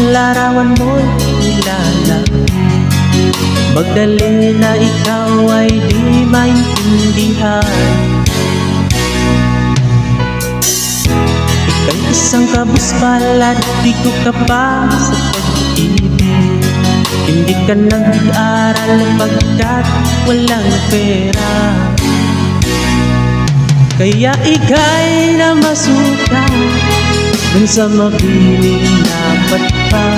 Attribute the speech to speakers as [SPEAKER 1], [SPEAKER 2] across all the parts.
[SPEAKER 1] larawan mo'y kilala. Magdalena, ikaw ay di maintindihan. Ika'y isang kabuspalad, di ko ka pa sa pag-ibig. Hindi ka nag-aral pagkat walang pera. Kaya ika'y namasuka dun sa mabiling dapat pa.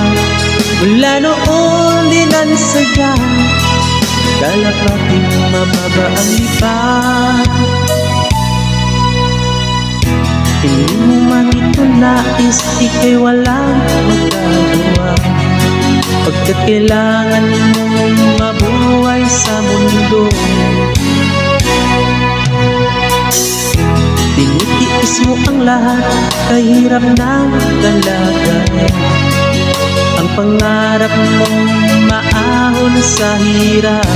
[SPEAKER 1] Mula noon di nansaga, dalapating mababa ang lipat. Hindi mo man ito nais, ika'y walang magagawa. Pagkat kailangan mong mabuhay sa mundo, tinitiis mo ang lahat, kahirap ng kalagayan. Ang pangarap mong maahon sa hirap,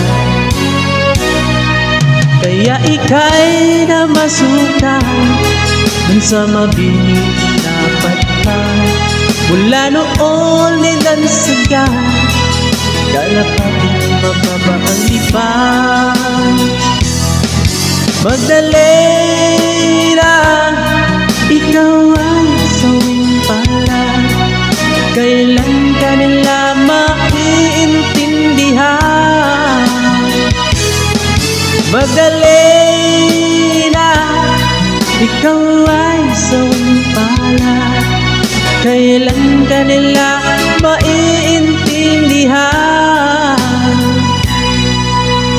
[SPEAKER 1] kaya ika'y namasuka dun sa mabiling dapat pa. Mula noon di nansaga, dalapating mababa ang lipat. Magdalena, ikaw ay sawing palad. Kailan ka nila maiintindihan? Magdalena, ikaw ay sawing palad. Kailan ka nila maiintindihan?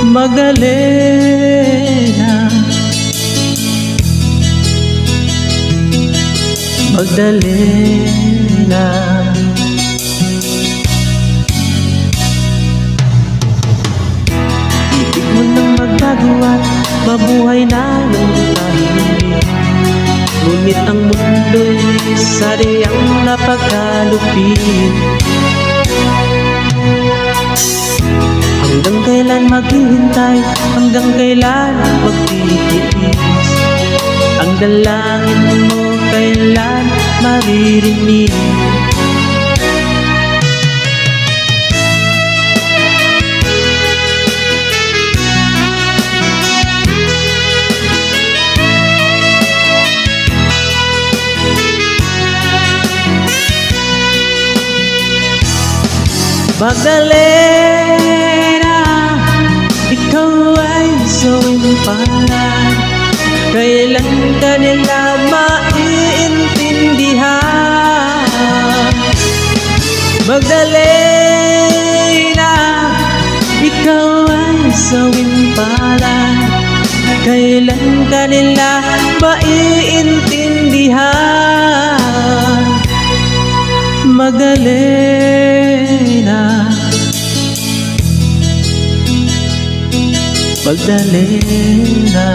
[SPEAKER 1] Magdalena, Magdalena. Ibig mo nang magbago at mabuhay na ng tahimik. Ngunit ang mundo'y sadyang napakalupit. Hanggang kailan maghihintay, hanggang kailan magtitiis? Ang dalangin mo kailan maririnig? Magdalena, ikaw ay sawing palad. Kailan ka nila maiintindihan? Magdalena, ikaw ay sawing palad. Kailan ka nila maiintindihan? Magdalena, Magdalena.